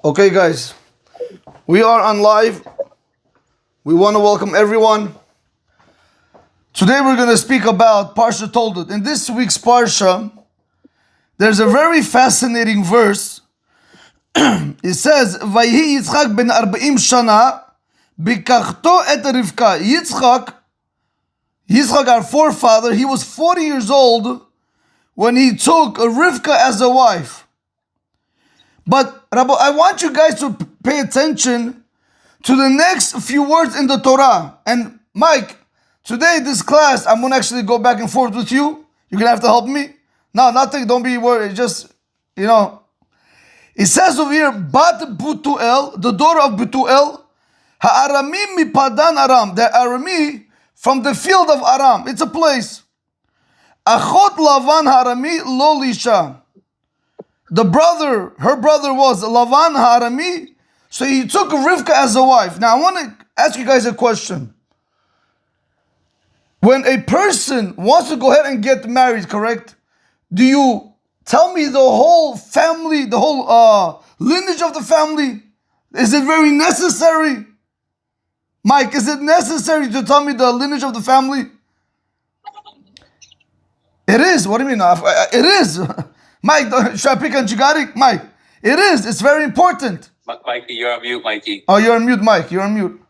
Okay, guys, we are on live. We want to welcome everyone. Today we're going to speak about Parsha Toldot. In this week's Parsha, there's a very fascinating verse. It says, "Vayhi Yitzchak ben 40 shana, bikachto et Rivka." Yitzchak, our forefather, he was 40 years old when he took Rivka as a wife. But Rabbi, I want you guys to pay attention to the next few words in the Torah. And Mike, today this class, I'm going to actually go back and forth with you. You're going to have to help me. No, nothing, don't be worried. Just, It says over here, Bat Butuel, the daughter of Butuel, Ha'arami mi Padan Aram, the Arami from the field of Aram. It's a place. Achot Lavan Ha'arami lo lisha. Her brother was Lavan Ha'arami, so he took Rivka as a wife. Now I want to ask you guys a question. When a person wants to go ahead and get married, correct? Do you tell me the whole family, the whole lineage of the family? Is it very necessary? Mike, is it necessary to tell me the lineage of the family? It is. What do you mean? It is. Mike, should I pick on Jigarik? Mike, it is. It's very important. Mikey, you're on mute, Mikey. Oh, you're on mute, Mike. You're on mute.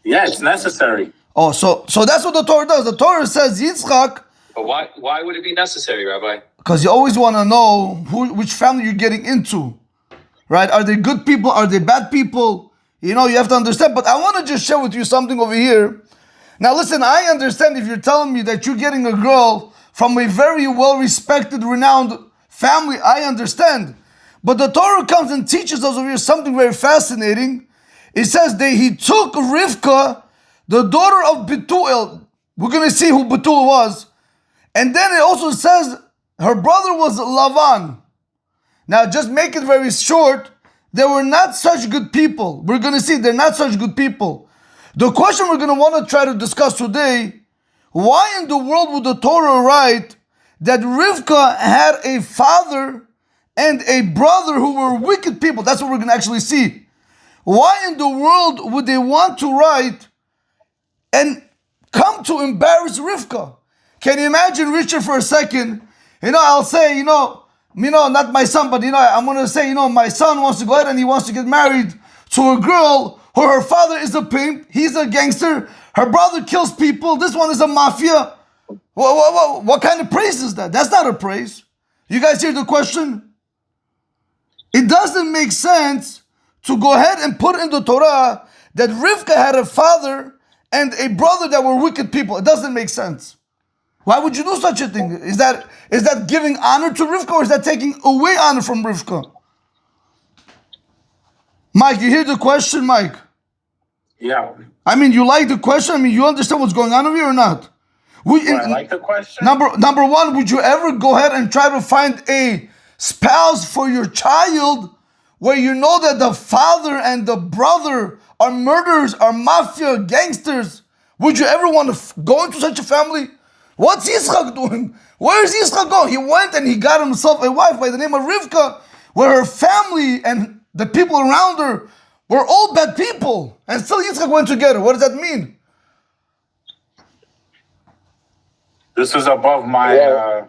Yeah, it's necessary. Oh, so that's what the Torah does. The Torah says Yitzchak. But why would it be necessary, Rabbi? Because you always want to know which family you're getting into, right? Are they good people? Are they bad people? You have to understand. But I want to just share with you something over here. Now, listen, I understand if you're telling me that you're getting a girl from a very well-respected, renowned family. I understand. But the Torah comes and teaches us over here something very fascinating. It says that he took Rivka, the daughter of Betuel. We're going to see who Betuel was. And then it also says her brother was Lavan. Now, just make it very short. They were not such good people. We're going to see they're not such good people. The question we're going to want to try to discuss today, why in the world would the Torah write that Rivka had a father and a brother who were wicked people? That's what we're going to actually see. Why in the world would they want to write and come to embarrass Rivka? Can you imagine, Richard, for a second? I'll say, not my son, but I'm going to say, my son wants to go ahead and he wants to get married to a girl who her father is a pimp, he's a gangster, her brother kills people, this one is a mafia. What kind of praise is that? That's not a praise. You guys hear the question? It doesn't make sense to go ahead and put in the Torah that Rivka had a father and a brother that were wicked people. It doesn't make sense. Why would you do such a thing? Is that giving honor to Rivka, or is that taking away honor from Rivka? Mike, you hear the question, Mike? Yeah. You like the question? You understand what's going on over here or not? I like the question. Number one, would you ever go ahead and try to find a spouse for your child where you know that the father and the brother are murderers, are mafia, gangsters? Would you ever want to go into such a family? What's Yitzchak doing? Where is Yitzchak going? He went and he got himself a wife by the name of Rivka, where her family and the people around her were all bad people. And still Yitzchak went together. What does that mean? This is above my...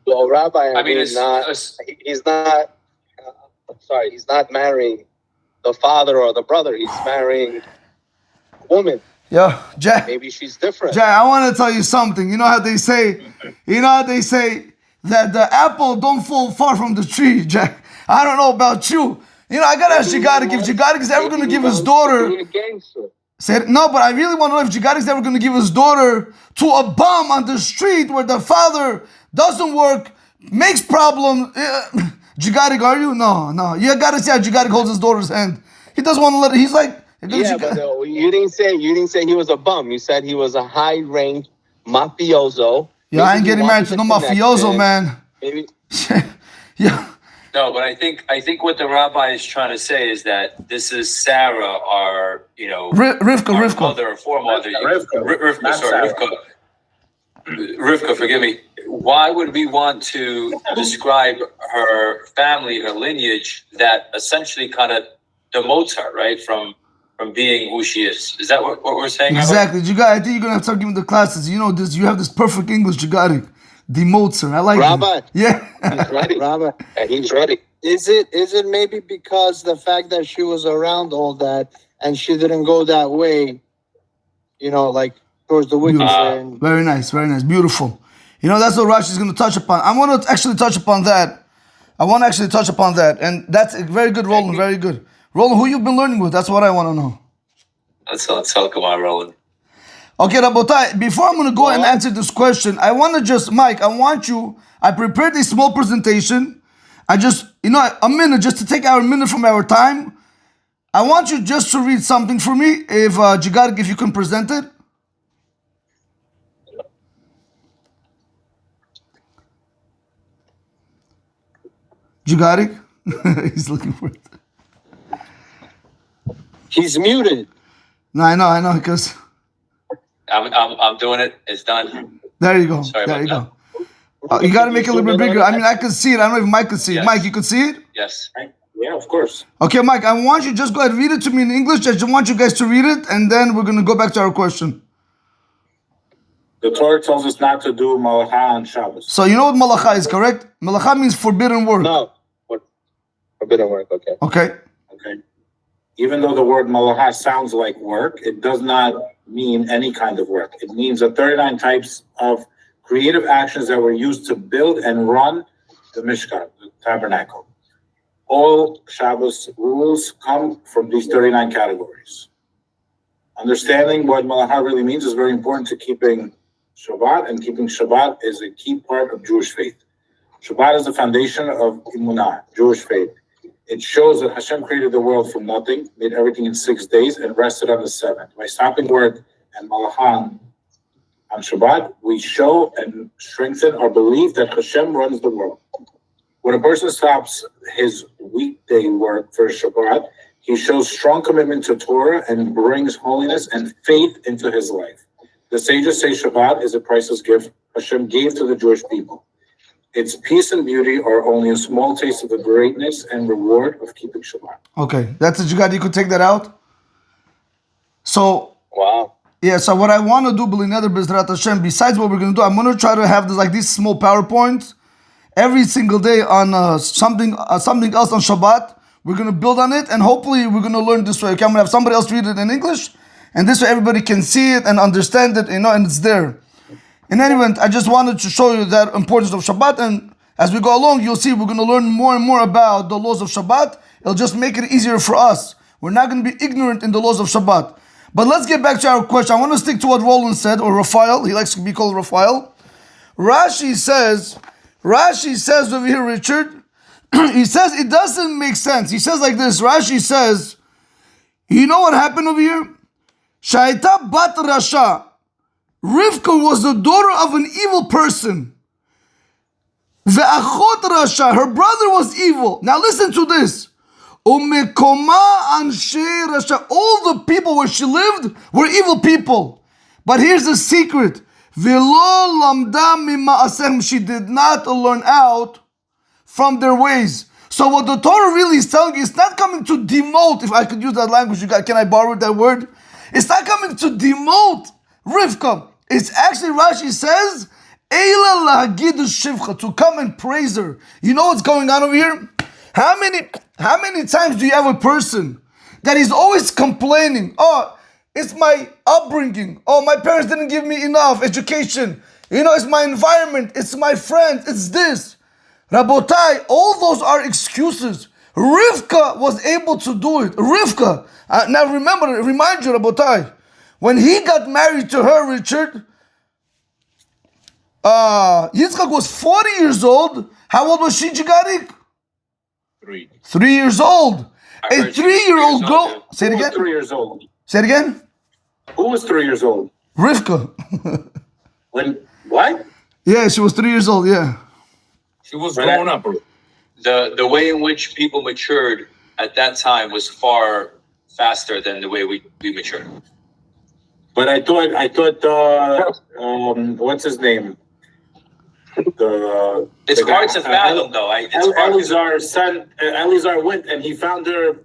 Well, Rabbi, he's not marrying the father or the brother. He's marrying a woman. Yeah, Jack. Maybe she's different. Jack, I want to tell you something. You know how they say that the apple don't fall far from the tree, Jack. I don't know about you. I got to ask Jigarik if Jigarik is ever going to give his daughter... No, but I really want to know if Jigarik is ever going to give his daughter to a bum on the street where the father doesn't work, makes problems. Jigarik, are you? No. You got to see how Jigarik holds his daughter's hand. He doesn't want to let it. He's like... Yeah, but you didn't say he was a bum. You said he was a high-ranked mafioso. Yeah, I ain't getting married to no mafioso, man. Maybe. Yeah. No, but I think what the rabbi is trying to say is that this is Sarah, our Rivka, mother or foremother. Rivka. Rivka, forgive me. Why would we want to describe her family, her lineage, that essentially kind of demotes her, right, from being who she is? Is that what we're saying? Exactly. You got. I think you're gonna have to start giving the classes. You know this. You have this perfect English. You got it. Demotes her. I like Rabbi. it. Yeah. He's ready. Rabbi, He's ready. is it maybe because the fact that she was around all that and she didn't go that way, like towards the wicked way? And Very nice. Very nice. Beautiful. You know, that's what Rashi is going to touch upon. I want to actually touch upon that. And that's a very good, Roland. Very good. Roland, who you've been learning with? That's what I want to know. Let's talk about Roland. Okay, Rabotai, before I'm going to go and answer this question, I want to just, Mike, I prepared a small presentation. A minute, just to take our minute from our time. I want you just to read something for me, if Jigarik, if you can present it. Jigarik? He's looking for it. he's muted. No, I know, because I'm doing it. It's done. there you go. Sorry There you about go. You got to make it a little bit bigger. I mean, I can see it. I don't know if Mike can see it. Yes. Mike, you can see it? Yes. Yeah, of course. Okay, Mike, I want you just go ahead and read it to me in English. I just want you guys to read it, and then we're going to go back to our question. The Torah tells us not to do malacha on Shabbos. So you know what malacha is, correct? Malacha means forbidden work. No. What? Forbidden work. Okay. Okay. Okay. Even though the word malacha sounds like work, it does not mean any kind of work. It means the 39 types of creative actions that were used to build and run the Mishkan, the tabernacle. All Shabbos rules come from these 39 categories. Understanding what malacha really means is very important to keeping Shabbat, and keeping Shabbat is a key part of Jewish faith. Shabbat is the foundation of Emunah, Jewish faith. It shows that Hashem created the world from nothing, made everything in 6 days, and rested on the seventh. By stopping work and malacha on Shabbat, we show and strengthen our belief that Hashem runs the world. When a person stops his weekday work for Shabbat, he shows strong commitment to Torah and brings holiness and faith into his life. The sages say Shabbat is a priceless gift Hashem gave to the Jewish people. Its peace and beauty are only a small taste of the greatness and reward of keeping Shabbat. Okay, that's it. You could take that out. So, Wow. yeah, so what I want to do, B'lineder B'ezrat Hashem, besides what we're going to do, I'm going to try to have these small PowerPoints every single day on something else on Shabbat. We're going to build on it, and hopefully we're going to learn this way. Okay, I'm going to have somebody else read it in English, and this way everybody can see it and understand it, and it's there. In any event, I just wanted to show you that importance of Shabbat, and as we go along, you'll see we're going to learn more and more about the laws of Shabbat. It'll just make it easier for us. We're not going to be ignorant in the laws of Shabbat. But let's get back to our question. I want to stick to what Roland said, or Raphael. He likes to be called Raphael. Rashi says over here, Richard, he says it doesn't make sense. He says like this. Rashi says, you know what happened over here? Shaita bat Rasha. Rivka was the daughter of an evil person. Ve'achot Rasha. Her brother was evil. Now listen to this. Umekoma anshe Rasha. All the people where she lived were evil people. But here's the secret. V'lo lamda mima'asem. She did not learn out from their ways. So what the Torah really is telling you, it's not coming to demote, if I could use that language, can I borrow that word? It's not coming to demote Rivka. It's actually, Rashi says, Eila lahagidu shivcha, to come and praise her. You know what's going on over here? How many times do you have a person that is always complaining, oh, it's my upbringing, oh, my parents didn't give me enough education, it's my environment, it's my friends, it's this. Rabotai, all those are excuses. Rivka was able to do it. Rivka. Now remind you, Rabotai, when he got married to her, Richard, Yitzchak was 40 years old. How old was she, Jigarik? 3 years old. A 3-year-old girl. Yeah. Say it Who was again. 3 years old? Say it again. Who was 3 years old? Rivka. When, what? Yeah, she was 3 years old, yeah. She was grown up. The way in which people matured at that time was far faster than the way we matured. But I thought, what's his name? It's hard to fathom, though. Elizar's son, Elizar went and he found her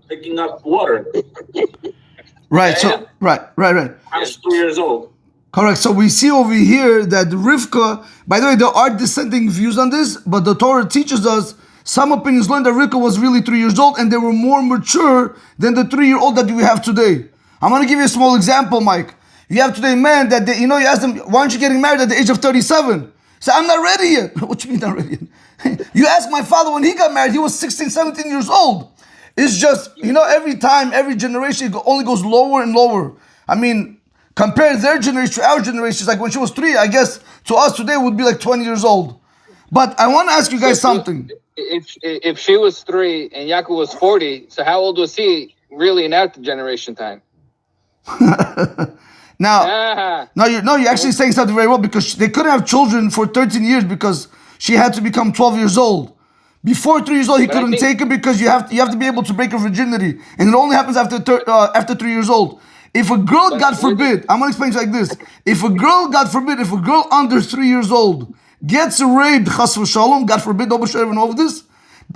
picking up water. Right. So right. I was 2 years old. Correct. So we see over here that Rivka, by the way, there are dissenting views on this, but the Torah teaches us some opinions learn that Rivka was really 3 years old and they were more mature than the 3-year-old that we have today. I'm going to give you a small example, Mike. You have today men that, you ask them, why aren't you getting married at the age of 37? Say, I'm not ready yet. What you mean not ready yet? You ask my father when he got married, he was 16, 17 years old. It's just, every time, every generation, it only goes lower and lower. I mean, compare their generation to our generation. Like when she was 3, I guess to us today would be like 20 years old. But I want to ask you guys something. If she was 3 and Yaakov was 40, so how old was he really in that generation time? Now, you're actually saying something very well, because they couldn't have children for 13 years because she had to become 12 years old. Before 3 years old, he couldn't take her because you have to be able to break her virginity, and it only happens after 3 years old. If a girl, God forbid, I'm gonna explain it like this: if a girl, God forbid, if a girl under 3 years old gets raped, chas v'shalom, God forbid, nobody should ever know of this.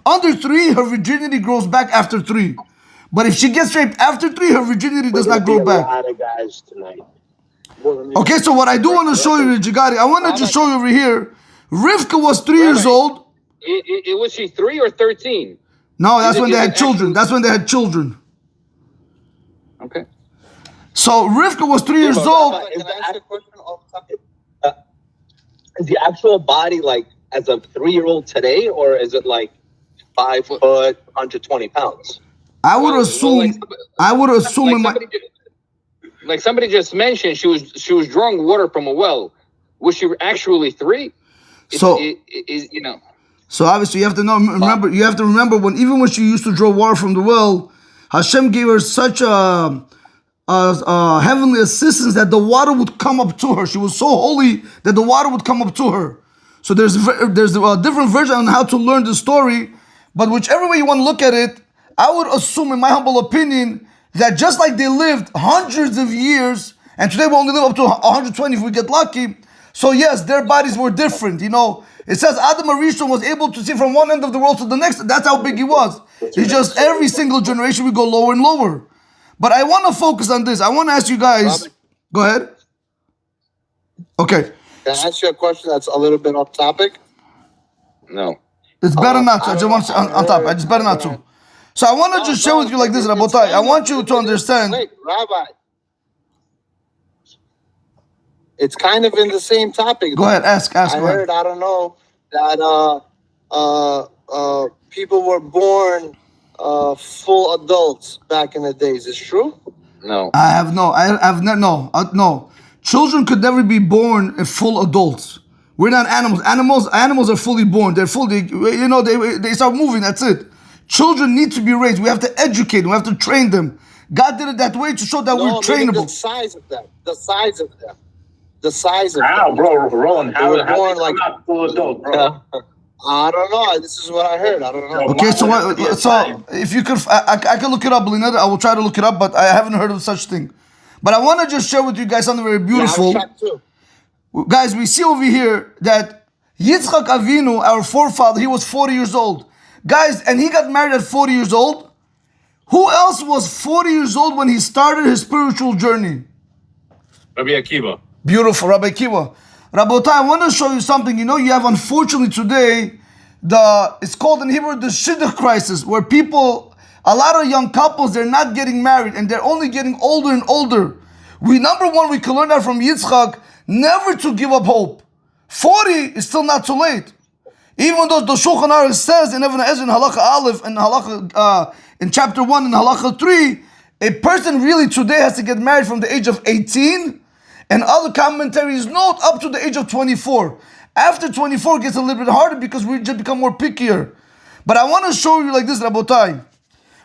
Under 3, her virginity grows back after 3. But if she gets raped after 3, her virginity does not grow back. A lot of guys tonight. Okay, so what I do want to show you, Jigari, I want to just show you over here. Rivka was 3 years old. It was she 3 or 13? No, that's when they had children. That's when they had children. Okay. So Rivka was 3 years old. Is the actual body like as a 3-year-old today, or is it like 5 foot, 120 pounds? I would assume. Like somebody just mentioned, she was drawing water from a well. Was she actually 3? So So obviously you have to remember. You have to remember even when she used to draw water from the well, Hashem gave her such a heavenly assistance that the water would come up to her. She was so holy that the water would come up to her. So there's a different version on how to learn the story, but whichever way you want to look at it, I would assume, in my humble opinion, that just like they lived hundreds of years, and today we only live up to 120 if we get lucky. So yes, their bodies were different. It says Adam Arishon was able to see from one end of the world to the next. That's how big he was. It's just every single generation we go lower and lower. But I want to focus on this. I want to ask you guys. Robert, Go ahead. Okay. can I ask you a question that's a little bit off topic? No. It's better not to. I just want to, on top. It's better not to. So I want to just share with you like this, Rabotai. I want you to understand. Wait, Rabbi. It's kind of in the same topic. Go ahead, ask. I Go ahead. heard, I don't know, that people were born full adults back in the days. Is true? No. No. Children could never be born full adults. We're not animals. Animals are fully born. They're fully, they start moving. That's it. Children need to be raised. We have to educate them. We have to train them. God did it that way to show that we're trainable. The size of them. Wow, bro, Roland, how born are like not full adult, bro? I don't know. This is what I heard. I don't know. Okay, so if you could, I can look it up, Lina. I will try to look it up, but I haven't heard of such thing. But I want to just share with you guys something very beautiful. Yeah, I was shocked too. Guys, we see over here that Yitzchak Avinu, our forefather, he was 40 years old. Guys, and he got married at 40 years old. Who else was 40 years old when he started his spiritual journey? Rabbi Akiva. Beautiful, Rabbi Akiva. Rabotai, I want to show you something. You have, unfortunately today, it's called in Hebrew the Shidduch crisis, where a lot of young couples, they're not getting married and they're only getting older and older. Number one, we can learn that from Yitzchak, never to give up hope. 40 is still not too late. Even though the Shulchan Aruch says in Even HaEzer in Halacha Aleph and Halacha in chapter 1 and Halacha 3, a person really today has to get married from the age of 18, and other commentaries note up to the age of 24. After 24 it gets a little bit harder because we just become more pickier. But I want to show you like this, Rabotai.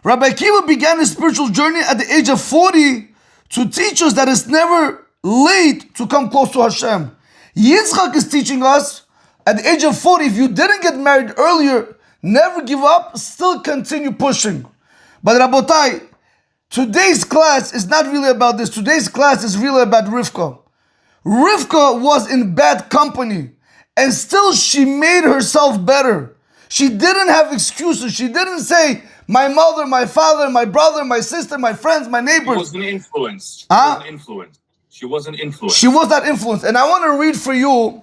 Rabbi Akiva began his spiritual journey at the age of 40 to teach us that it's never late to come close to Hashem. Yitzchak is teaching us at the age of 40, if you didn't get married earlier, never give up, still continue pushing. But Rabotai, today's class is not really about this. Today's class is really about Rivka. Rivka was in bad company, and still she made herself better. She didn't have excuses. She didn't say, my mother, my father, my brother, my sister, my friends, my She neighbors. wasn't influenced. She wasn't influenced. She was not influenced. And I want to read for you.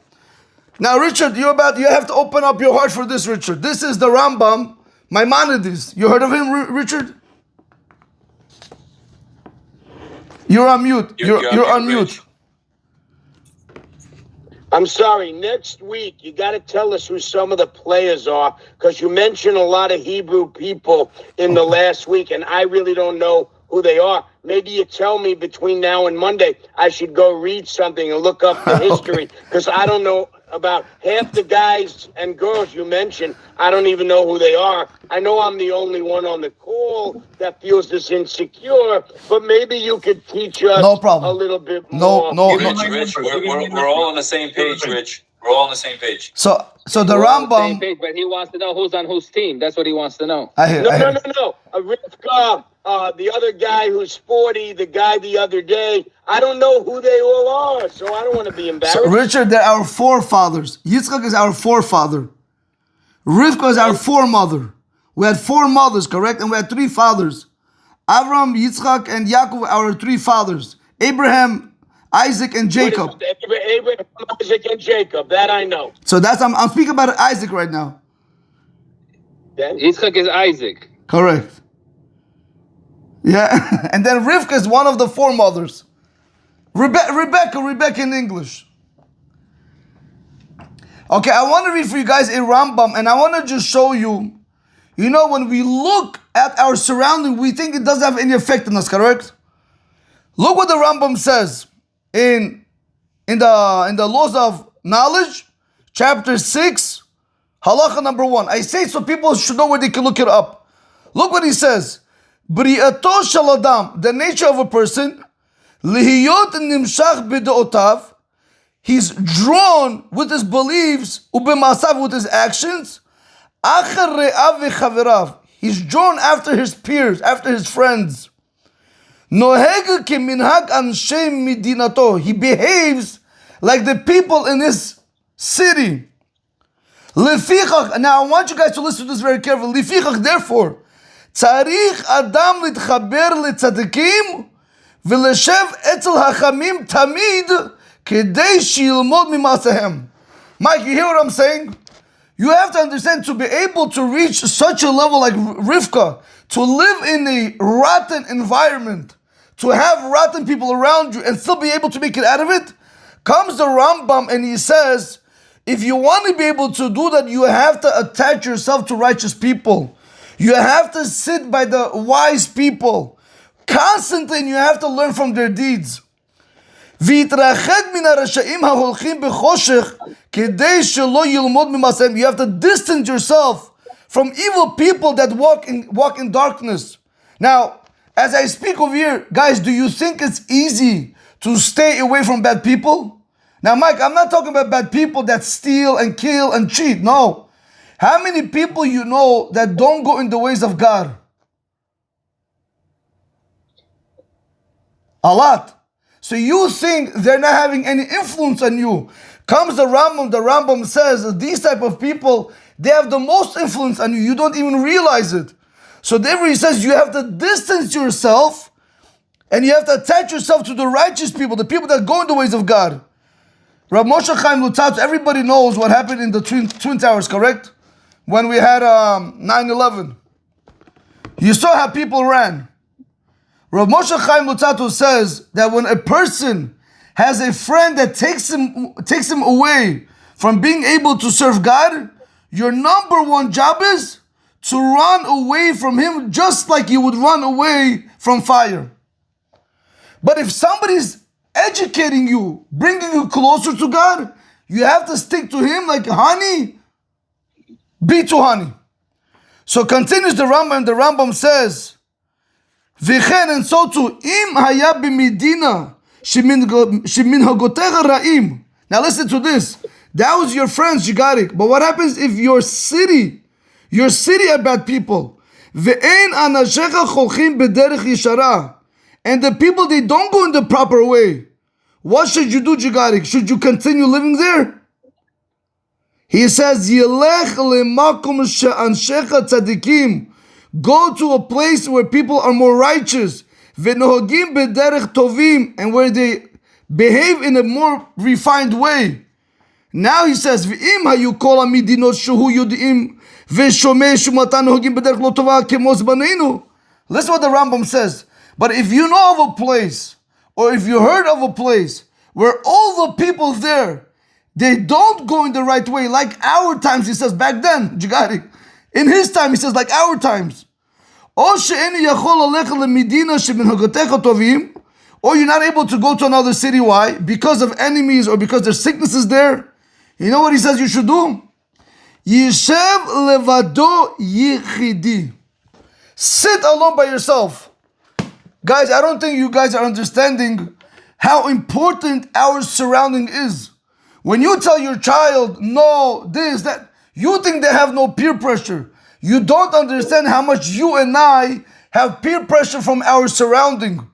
Now, Richard, you have to open up your heart for this, Richard. This is the Rambam, Maimonides. You heard of him, Richard? You're on mute. You're on mute. Rich. I'm sorry, next week you got to tell us who some of the players are, because you mentioned a lot of Hebrew people in the last week, and I really don't know who they are. Maybe you tell me between now and Monday I should go read something and look up the history, because I don't know about half the guys and girls you mentioned. I don't even know who they are. I know I'm the only one on the call that feels this insecure, but maybe you could teach us a little bit more. Rich, we're all on the same page, Rich. We're all on the same page. So the We're on the same Rambam. page, but he wants to know who's on whose team. That's what he wants to know. I hear. No. Rivka, the other guy who's 40, the guy the other day. I don't know who they all are, so I don't want to be embarrassed. So, Richard, they're our forefathers. Yitzchak is our forefather. Rivka is our foremother. We had 4 mothers, correct? And we had 3 fathers. Avram, Yitzchak, and Yaakov are our 3 fathers. Abraham, Isaac, and Jacob. Abraham, Isaac, and Jacob. That I know. So I'm speaking about Isaac right now. Yitzchak is Isaac. Correct. Yeah. And then Rivka is one of the foremothers. Rebecca in English. Okay, I want to read for you guys a Rambam, and I want to just show you, when we look at our surrounding, we think it doesn't have any effect on us, correct? Look what the Rambam says in the Laws of Knowledge, chapter 6, halacha number 1. I say so people should know where they can look it up. Look what he says. Bri'ato shel adam, the nature of a person, lihiyot nimshach b'deotav, he's drawn with his beliefs, ubemasav, with his actions, achar re'av v'chaverav, he's drawn after his peers, after his friends. Noheg keminhag anshe midinato, he behaves like the people in his city. Lefichach, now I want you guys to listen to this very carefully. Lefichach, therefore, tzarich adam litchaber letzadikim v'leshev etzel hachamim tamid kedei shilmod mimasehem. Mike, you hear what I'm saying? You have to understand, to be able to reach such a level like Rivka, to live in a rotten environment, to have rotten people around you and still be able to make it out of it, comes the Rambam and he says, if you want to be able to do that, you have to attach yourself to righteous people. You have to sit by the wise people constantly, and you have to learn from their deeds. You have to distance yourself from evil people that walk in darkness. Now, as I speak over here, guys, do you think it's easy to stay away from bad people? Now, Mike, I'm not talking about bad people that steal and kill and cheat. No. How many people you know that don't go in the ways of God? A lot. So you think they're not having any influence on you. Comes the Rambam says that these type of people, they have the most influence on you. You don't even realize it. So therefore he says you have to distance yourself and you have to attach yourself to the righteous people, the people that go in the ways of God. Rav Chaim Igal, everybody knows what happened in the Twin Towers, correct? When we had 9/11. You saw how people ran. Rav Chaim Igal says that when a person has a friend that takes him away from being able to serve God, your number one job is to run away from him just like you would run away from fire. But if somebody's educating you, bringing you closer to God, you have to stick to him like honey, bee to honey. So continues the Rambam, and the Rambam says, V'chen, and so too, im haya b'medina sheminhagotecha ra'im. Now listen to this. That was your friends, you got it. But what happens if your city are bad people? Ve'ein anashecha cholchim b'derech yishara. And the people, they don't go in the proper way. What should you do, Jigarik? Should you continue living there? He says, Yelech lemakom she'anshecha tzadikim. Go to a place where people are more righteous. Ve'nohagim b'derech tovim. And where they behave in a more refined way. Now he says, V'im hayu kol hamidinot shehu yudim ve'shomei shumatan nohagim b'derech lo tova kemos baneinu. Listen what the Rambam says. But if you know of a place, or if you heard of a place, where all the people there, they don't go in the right way, like our times, he says, back then, Jigari. In his time, he says, like our times. Or you're not able to go to another city. Why? Because of enemies or because there's sicknesses there. You know what he says you should do? Yishev levado yichidi. Sit alone by yourself. Guys, I don't think you guys are understanding how important our surrounding is. When you tell your child, no, this, that, you think they have no peer pressure. You don't understand how much you and I have peer pressure from our surrounding.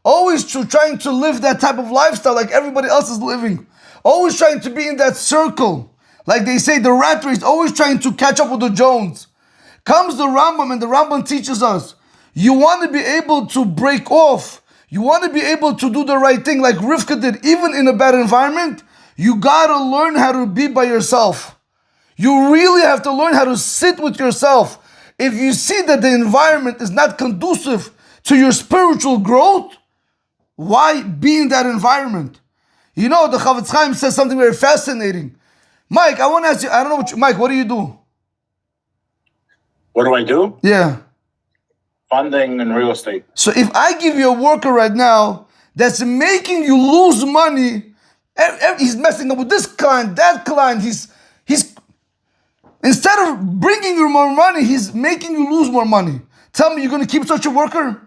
Always trying to live that type of lifestyle like everybody else is living. Always trying to be in that circle. Like they say, the rat race, always trying to catch up with the Jones. Comes the Rambam, and the Rambam teaches us, you want to be able to break off. You want to be able to do the right thing like Rivka did, even in a bad environment. You got to learn how to be by yourself. You really have to learn how to sit with yourself. If you see that the environment is not conducive to your spiritual growth, why be in that environment? You know, the Chavetz Chaim says something very fascinating. Mike, I want to ask you, I don't know Mike, what do you do? What do I do? Yeah. Funding and real estate. So if I give you a worker right now that's making you lose money, he's messing up with this client, that client, he's instead of bringing you more money, he's making you lose more money. Tell me, you're going to keep such a worker?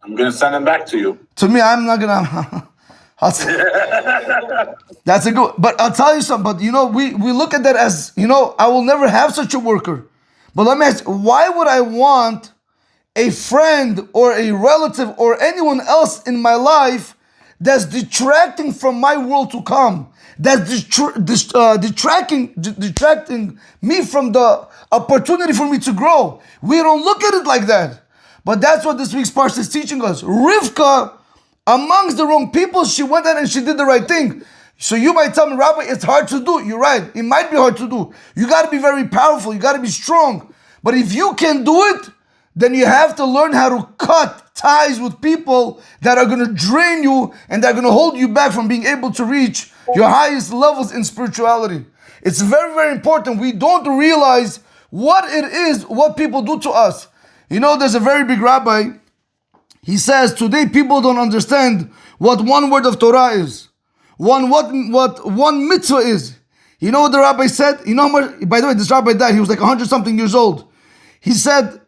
I'm going to send him back to you. To me, I'm not going to. That's a good, but I'll tell you something, but you know, we look at that as, you know, I will never have such a worker. But let me ask, why would I want a friend or a relative or anyone else in my life that's detracting from my world to come, that's detracting me from the opportunity for me to grow? We don't look at it like that. But that's what this week's parsha is teaching us. Rivka, amongst the wrong people, she went out and she did the right thing. So you might tell me, Rabbi, it's hard to do. You're right. It might be hard to do. You got to be very powerful. You got to be strong. But if you can do it, then you have to learn how to cut ties with people that are going to drain you and that are going to hold you back from being able to reach your highest levels in spirituality. It's very, very important. We don't realize what it is, what people do to us. You know, there's a very big rabbi. He says, today people don't understand what one word of Torah is. What one mitzvah is. You know what the rabbi said? You know how much, by the way, this rabbi died. He was like 100-something years old. He said,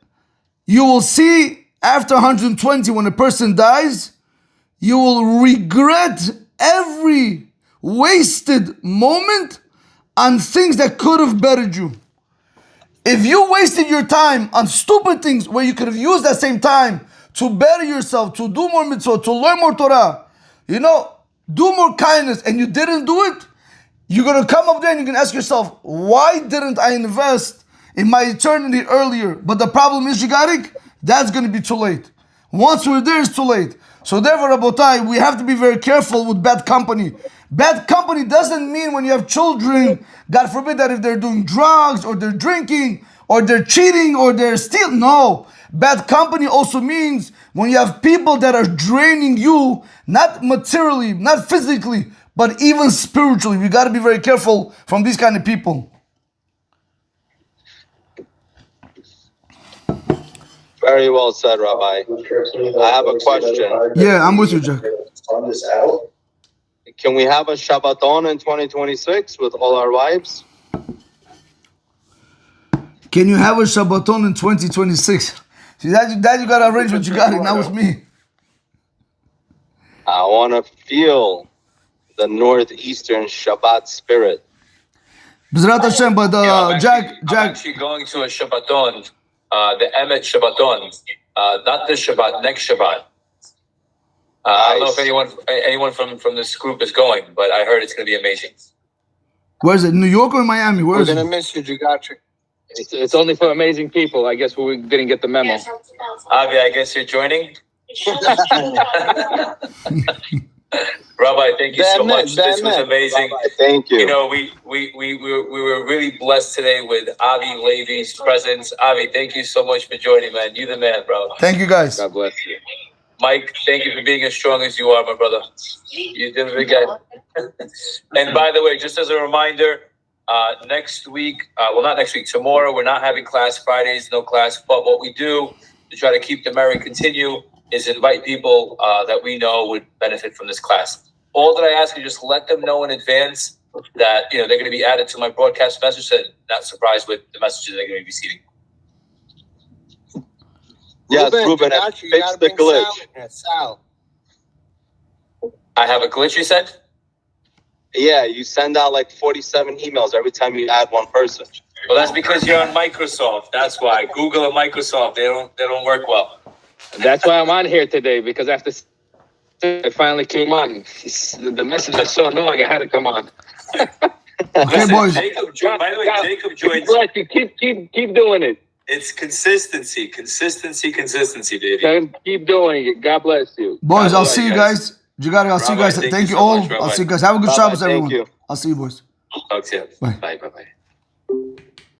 you will see after 120, when a person dies, you will regret every wasted moment on things that could have bettered you. If you wasted your time on stupid things where you could have used that same time to better yourself, to do more mitzvah, to learn more Torah, you know, do more kindness, and you didn't do it, you're going to come up there and you can ask yourself, why didn't I invest in my eternity earlier? But the problem is, Jigarik, that's going to be too late. Once we're there, it's too late. So therefore, Rabotai, we have to be very careful with bad company. Bad company doesn't mean when you have children, God forbid that if they're doing drugs or they're drinking or they're cheating or they're stealing. No. Bad company also means when you have people that are draining you, not materially, not physically, but even spiritually. We got to be very careful from these kind of people. Very well said, Rabbi. I have a question. Yeah, I'm with you, Jack. Can we have a Shabbaton in 2026 with all our wives? Can you have a Shabbaton in 2026? See, that you got to arrange what you got, not with me. I want to feel the northeastern Shabbat spirit. B'ezrat Hashem, but I'm Jack, actually going to a Shabbaton the Emet Shabbaton, not this Shabbat, next Shabbat. I don't know if anyone from this group is going, but I heard it's going to be amazing. Where is it? New York or Miami? Where We're is it? gonna miss you, Gigachi. It's only for amazing people. I guess we didn't get the memo. Avi, I guess you're joining. Rabbi, thank you so much. This was amazing. Rabbi, thank you. You know, we were really blessed today with Avi Levy's presence. Avi, thank you so much for joining, man. You the man, bro. Thank you, guys. God bless you. Mike, thank you for being as strong as you are, my brother. You did it again. And by the way, just as a reminder, next week, well, not next week, tomorrow, we're not having class Fridays, no class. But what we do to try to keep the merit continue is invite people that we know would benefit from this class. All that I ask is just let them know in advance that, you know, they're going to be added to my broadcast message, so not surprised with the messages they're going to be receiving. Yes, Ruben, I fixed the glitch. Sal. I have a glitch, you said? Yeah, you send out like 47 emails every time you add one person. Well, that's because you're on Microsoft. That's why. Google and Microsoft, they don't work well. That's why I'm on here today, because after I finally came on, the message was so annoying. I had to come on. Okay, boys. Jacob, by the way, Jacob joins. Keep doing it. It's consistency, baby. Keep doing it. God bless you. Boys, I'll see you guys. Gigachi, I'll see you guys. Rabbi, Thank you so all. much, I'll Rabbi. see you guys. Have a good Bye-bye, Shabbos, thank everyone. you. I'll see you, boys. Talk to you. Bye. Bye.